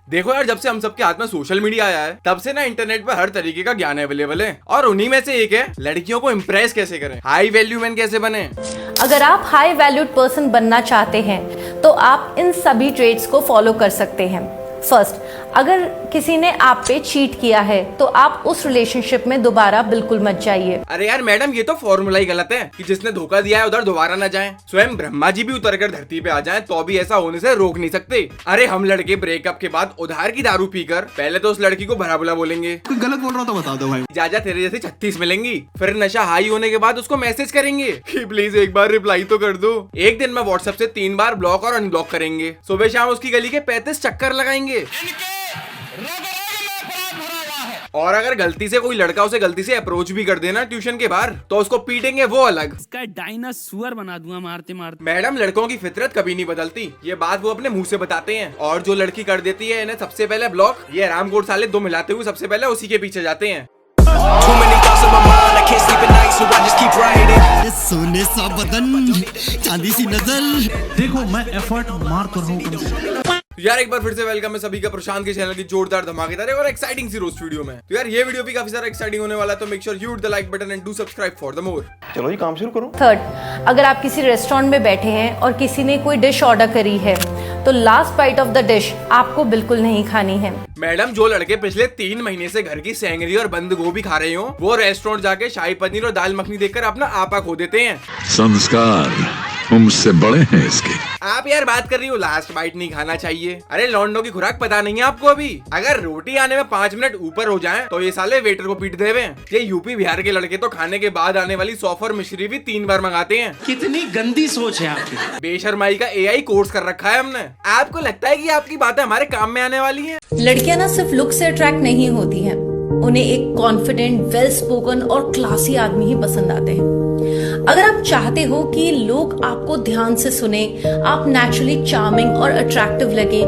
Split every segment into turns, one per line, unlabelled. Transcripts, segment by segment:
देखो यार, जब से हम सबके हाथ में सोशल मीडिया आया है तब से ना इंटरनेट पर हर तरीके का ज्ञान अवेलेबल है, और उन्हीं में से एक है लड़कियों को इम्प्रेस कैसे करें, हाई वैल्यू मैन कैसे बने।
अगर आप हाई वैल्यूड पर्सन बनना चाहते हैं तो आप इन सभी ट्रेड्स को फॉलो कर सकते हैं। फर्स्ट, अगर किसी ने आप पे चीट किया है तो आप उस रिलेशनशिप में दोबारा बिल्कुल मत जाइए।
अरे यार मैडम, ये तो फॉर्मूला ही गलत है कि जिसने धोखा दिया है उधर दोबारा न जाएं। स्वयं ब्रह्मा जी भी उतरकर धरती पे आ जाएं तो भी ऐसा होने से रोक नहीं सकते। अरे हम लड़के ब्रेकअप के बाद उधार की दारू पीकर पहले तो उस लड़की को भला बुला बोलेंगे,
कोई गलत बोल रहा तो बता दो भाई,
जाजा तेरे जैसी 36 मिलेंगी। फिर नशा हाई होने के बाद उसको मैसेज करेंगे कि प्लीज एक बार रिप्लाई तो कर दो। एक दिन में व्हाट्सएप से 3 बार ब्लॉक और अनब्लॉक करेंगे। सुबह शाम उसकी गली के 35 चक्कर लगाएंगे। और अगर गलती से कोई लड़का उसे गलती से अप्रोच भी कर देना ट्यूशन के बाहर तो उसको पीटेंगे वो अलग।
इसका डायनासोर बना दूंगा मारते मारते।
मैडम, लड़कों की फितरत कभी नहीं बदलती, ये बात वो अपने मुंह से बताते हैं। और जो लड़की कर देती है इन्हें सबसे पहले ब्लॉक, ये रामकोट साले 2 मिलाते हुए सबसे पहले उसी के पीछे जाते हैं।
सोने सा बदन, चांदी सी नजर, देखो मैं एफर्ट मार तो रहा हूँ।
यार एक बार फिर से वेलकम है सभी का प्रशांत के चैनल की जोरदार धमाकेदार और एक्साइटिंग सी रोस्ट वीडियो में। तो यार ये वीडियो भी काफी सारा एक्साइटिंग होने वाला है, तो make sure you hit the like button and do subscribe for the more.
चलो जी काम शुरू करो।
थर्ड, अगर आप किसी रेस्टोरेंट में बैठे हैं और किसी ने कोई डिश ऑर्डर करी है तो last bite of the dish आपको बिल्कुल नहीं खानी है।
मैडम, जो लड़के पिछले 3 महीने से घर की सेंगरी और बंद गोभी खा रहे हो वो रेस्टोरेंट जाके शाही पनीर और दाल मखनी देखकर अपना आपा खो देते हैं।
संस्कार मुझसे बड़े हैं इसके।
आप यार बात कर रही हो लास्ट बाइट नहीं खाना चाहिए। अरे लौंडों की खुराक पता नहीं है आपको अभी। अगर रोटी आने में 5 मिनट ऊपर हो जाए तो ये साले वेटर को पीट देवे। ये यूपी बिहार के लड़के तो खाने के बाद आने वाली सौंफ और मिश्री भी 3 बार मंगाते हैं।
कितनी गंदी सोच है आपकी।
बेशर्माई का AI कोर्स कर रखा है हमने। आपको लगता है कि आपकी बातें हमारे काम में आने वाली है?
लड़कियां ना सिर्फ लुक से अट्रैक्ट नहीं होती हैं, उन्हें एक कॉन्फिडेंट, वेल स्पोकन और क्लासी आदमी ही पसंद आते हैं। अगर आप चाहते हो कि लोग आपको ध्यान से सुने, आप नेचुरली चार्मिंग और अट्रैक्टिव लगे,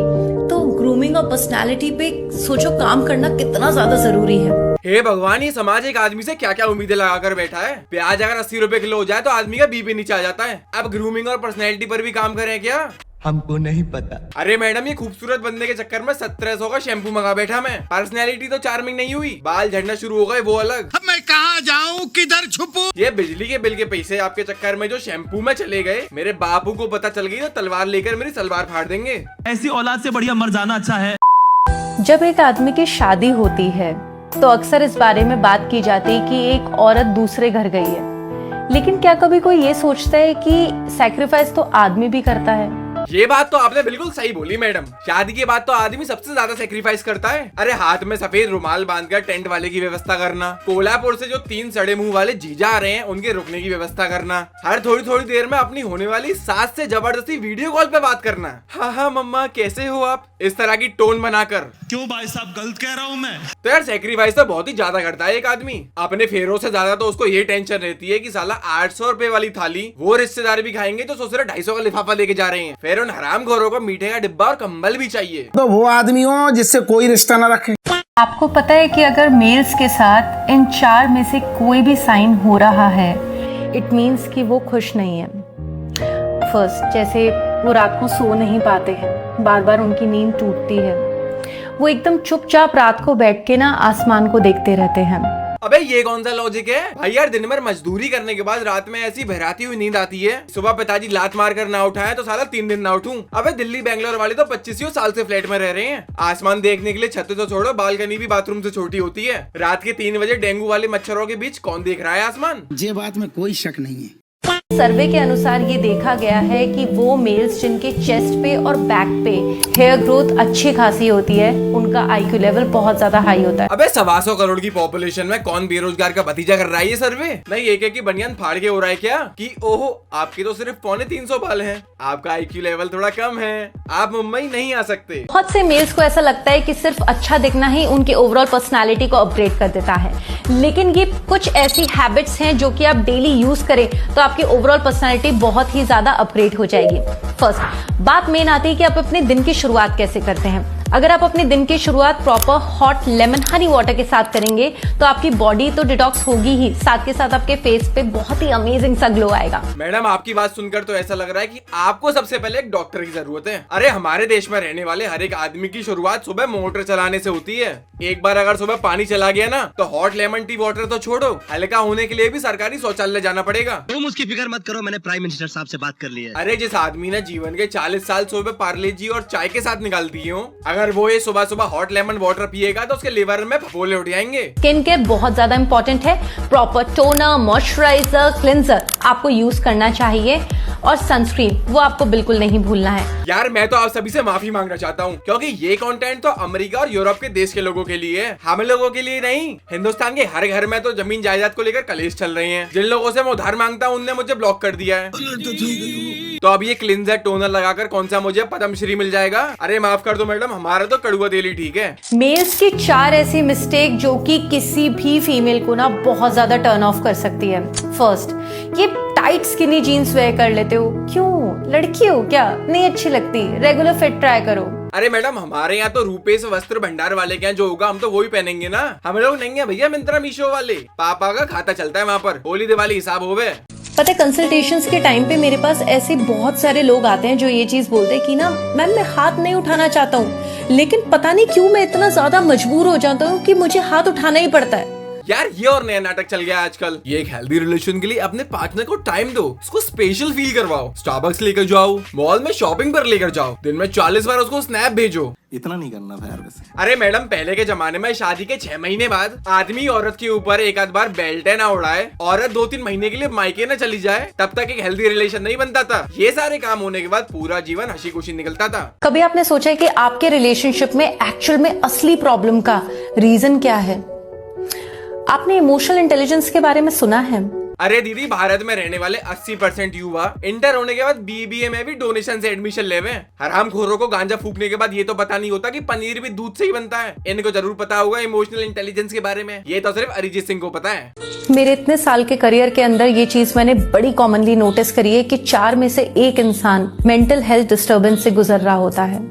तो ग्रूमिंग और पर्सनालिटी पे सोचो काम करना कितना ज्यादा जरूरी है।
हे भगवान, ये समाज एक आदमी से क्या क्या उम्मीदें लगाकर बैठा है। प्याज अगर 80 रुपए किलो हो जाए तो आदमी का बीपी नीचे आ जाता है। अब ग्रूमिंग और पर्सनैलिटी पर भी काम करें क्या?
हमको नहीं पता।
अरे मैडम, ये खूबसूरत बनने के चक्कर में 1700 का शैम्पू मंगा बैठा मैं। पर्सनैलिटी तो चार्मिंग नहीं हुई, बाल झड़ना शुरू हो गए वो अलग।
अब मैं कहाँ जाऊँ, किधर छुपूं?
ये बिजली के बिल के पैसे आपके चक्कर में जो शैम्पू में चले गए, मेरे बापू को पता चल गई तो तलवार लेकर मेरी सलवार फाड़ देंगे।
ऐसी औलाद से बढ़िया मर जाना अच्छा है।
जब एक आदमी की शादी होती है तो अक्सर इस बारे में बात की जाती है कि एक औरत दूसरे घर गई है, लेकिन क्या कभी कोई ये सोचता है कि सैक्रिफाइस तो आदमी भी करता है?
ये बात तो आपने बिल्कुल सही बोली मैडम। शादी के बाद तो आदमी सबसे ज्यादा सेक्रीफाइस करता है। अरे हाथ में सफेद रुमाल बांधकर टेंट वाले की व्यवस्था करना, कोल्हापुर से जो 3 सड़े मुंह वाले जीजा आ रहे हैं उनके रुकने की व्यवस्था करना, हर थोड़ी थोड़ी देर में अपनी होने वाली सास से जबरदस्ती वीडियो कॉल पे बात करना, हाँ हाँ मम्मा कैसे हो आप, इस तरह की टोन बनाकर।
क्यों भाई साहब, गलत कह रहा हूँ मैं?
तो यार सेक्रीफाइस तो बहुत ही ज्यादा करता है एक आदमी। अपने फेरों से ज्यादा तो उसको ये टेंशन रहती है कि साला 800 रुपए वाली थाली वो रिश्तेदार भी खाएंगे तो सोच रहे 250 का लिफाफा लेके जा रहे हैं। फिर उन हराम खोरों को मीठे का डिब्बा और कंबल भी चाहिए।
तो वो आदमी हो जिससे कोई रिश्ता न रखे।
आपको पता है कि अगर मेल्स के साथ इन 4 में से कोई भी साइन हो रहा है, इट मीन्स कि वो खुश नहीं है। फर्स्ट, जैसे वो रात को सो नहीं पाते हैं, बार बार उनकी नींद टूटती है, वो एकदम चुपचाप रात को बैठ के ना आसमान को देखते रहते हैं।
अबे ये कौन सा लॉजिक है भाई? यार दिन भर मजदूरी करने के बाद रात में ऐसी बहराती हुई नींद आती है, सुबह पिताजी लात मार कर ना उठाए तो साला 3 दिन ना उठूं। अबे दिल्ली बेंगलोर वाले तो 25 साल से फ्लैट में रह रहे हैं। आसमान देखने के लिए छत तो छोड़ो, बालकनी भी बाथरूम से छोटी होती है। रात के 3 बजे डेंगू वाले मच्छरों के बीच कौन देख रहा है आसमान?
ये बात में कोई शक नहीं है।
सर्वे के अनुसार ये देखा गया है कि वो मेल्स जिनके चेस्ट पे और बैक पे हेयर ग्रोथ अच्छी खासी होती है, उनका IQ लेवल बहुत ज्यादा हाई होता है।
अबे 125 करोड़ की पॉपुलेशन में कौन बेरोजगार का भतीजा कर रहा है ये सर्वे? नहीं एक की बनियान फाड़ के हो रहा है क्या कि ओहो आपके तो सिर्फ 350 बाल हैं, आपका IQ लेवल थोड़ा कम है, आप मुंबई नहीं आ सकते।
बहुत से मेल्स को ऐसा लगता है कि सिर्फ अच्छा दिखना ही उनके ओवरऑल पर्सनालिटी को अपग्रेड कर देता है, लेकिन ये कुछ ऐसी हैबिट्स हैं जो कि आप डेली यूज करें तो आपकी ओवरऑल पर्सनालिटी बहुत ही ज्यादा अपग्रेड हो जाएगी। फर्स्ट बात मेन आती है कि आप अपने दिन की शुरुआत कैसे करते हैं। अगर आप अपने दिन की शुरुआत proper hot lemon Honey water के साथ करेंगे तो आपकी बॉडी तो डिटॉक्स होगी ही, साथ के साथ आपके फेस पे बहुत ही अमेजिंग सा ग्लो आएगा।
मैडम आपकी बात सुनकर तो ऐसा लग रहा है कि आपको सबसे पहले एक डॉक्टर की जरूरत है। अरे हमारे देश में रहने वाले हर एक आदमी की शुरुआत सुबह मोटर चलाने से होती है। एक बार अगर सुबह पानी चला गया ना तो हॉट लेमन टी वाटर तो छोड़ो, हल्का होने के लिए भी सरकारी शौचालय जाना पड़ेगा।
तुम उसकी फिक्र मत करो, मैंने प्राइम मिनिस्टर साहब से बात कर ली है।
अरे जिस आदमी ने जीवन के 40 साल सुबह पार्ले जी और चाय के साथ निकाल दिए हो, अगर वो ये सुबह सुबह हॉट लेमन वाटर पिएगा तो उसके लिवर में फफोले उठ जाएंगे।
स्किन केयर बहुत ज्यादा इंपॉर्टेंट है। प्रॉपर टोनर, मॉइस्चराइजर, क्लिंजर आपको यूज करना चाहिए और सनस्क्रीन वो आपको बिल्कुल नहीं भूलना है।
यार मैं तो आप सभी से माफी मांगना चाहता हूँ क्योंकि ये कंटेंट तो अमेरिका और यूरोप के देश के लोगों के लिए है, हम लोगों के लिए नहीं। हिंदुस्तान के हर घर में तो जमीन जायदाद को लेकर कलेश चल रहे हैं। जिन लोगों से मैं उधार मांगता हूँ उनने मुझे ब्लॉक कर दिया है। तो अब ये क्लिंजर टोनर लगाकर कौन सा मुझे पद्मश्री मिल जाएगा? अरे माफ कर दो मैडम, हमारा तो कड़ुआ तेल ही ठीक है।
मेल्स की 4 ऐसी मिस्टेक जो कि किसी भी फीमेल को ना बहुत ज्यादा टर्न ऑफ कर सकती है। फर्स्ट, ये टाइट स्किनी जीन्स वेयर कर लेते हो। क्यों? लड़की हो क्या? नहीं अच्छी लगती? रेगुलर फिट ट्राई करो।
अरे मैडम हमारे यहाँ तो रूपेश वस्त्र भंडार वाले के यहाँ जो होगा हम तो वो ही पहनेंगे ना। हम लोग नहीं है भैया मिंत्रा मीशो वाले, पापा का खाता चलता है वहाँ पर, होली दिवाली हिसाब होवे।
पता है कंसल्टेशंस के टाइम पे मेरे पास ऐसे बहुत सारे लोग आते हैं जो ये चीज बोलते हैं कि ना मैम मैं हाथ नहीं उठाना चाहता हूँ, लेकिन पता नहीं क्यों मैं इतना ज्यादा मजबूर हो जाता हूँ कि मुझे हाथ उठाना ही पड़ता है।
यार ये और नया नाटक चल गया आजकल। ये एक हेल्दी रिलेशन के लिए अपने पार्टनर को टाइम दो, उसको स्पेशल फील करवाओ, स्टारबक्स लेकर जाओ, मॉल में शॉपिंग पर लेकर जाओ, दिन में 40 बार उसको स्नैप भेजो।
इतना नहीं करना था यार वैसे।
अरे मैडम पहले के जमाने में शादी के 6 महीने बाद आदमी औरत के ऊपर एक आध बार बेल्ट ना उड़ाए, औरत 2-3 महीने के लिए मायके न चली जाए, तब तक एक हेल्दी रिलेशन नहीं बनता था। ये सारे काम होने के बाद पूरा जीवन हंसी खुशी निकलता था।
कभी आपने सोचा है कि आपके रिलेशनशिप में एक्चुअल में असली प्रॉब्लम का रीजन क्या है? आपने इमोशनल इंटेलिजेंस के बारे में सुना है?
अरे दीदी भारत में रहने वाले 80% युवा इंटर होने के बाद बीबीए में भी डोनेशन से एडमिशन लेवे। हरामखोरों को गांजा फूकने के बाद ये तो पता नहीं होता कि पनीर भी दूध से ही बनता है। इनको जरूर पता होगा इमोशनल इंटेलिजेंस के बारे में, ये तो सिर्फ अरिजीत सिंह को पता है।
मेरे इतने साल के करियर के अंदर ये चीज मैंने बड़ी कॉमनली नोटिस करी है कि 4 में से 1 इंसान मेंटल हेल्थ डिस्टर्बेंस से गुजर रहा होता है।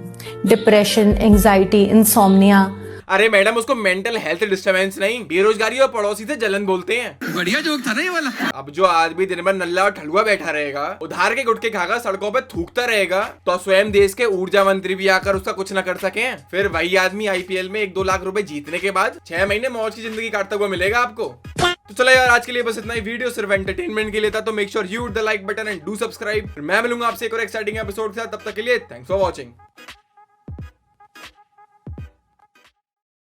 Depression, anxiety, insomnia.
अरे मैडम उसको मेंटल हेल्थ डिस्टर्बेंस नहीं, बेरोजगारी और पड़ोसी से जलन बोलते हैं।
बढ़िया जोक था ना ये वाला।
अब जो आदमी दिन भर नल्ला और ठलुआ बैठा रहेगा, उधार के गुटके खाकर सड़कों पे थूकता रहेगा, तो स्वयं देश के ऊर्जा मंत्री भी आकर उसका कुछ न कर सके। फिर वही आदमी आईपीएल में 1-2 लाख रुपए जीतने के बाद 6 महीने मौज की जिंदगी काटता हुआ मिलेगा आपको। तो चलो यार आज के लिए बस इतना ही। वीडियो सिर्फ एंटरटेनमेंट के लिए था, तो make sure you hit the like button and do subscribe. मैं मिलूंगा आपसे एक और एक्साइटिंग एपिसोड के साथ, तब तक के लिए थैंक्स फॉर वॉचिंग।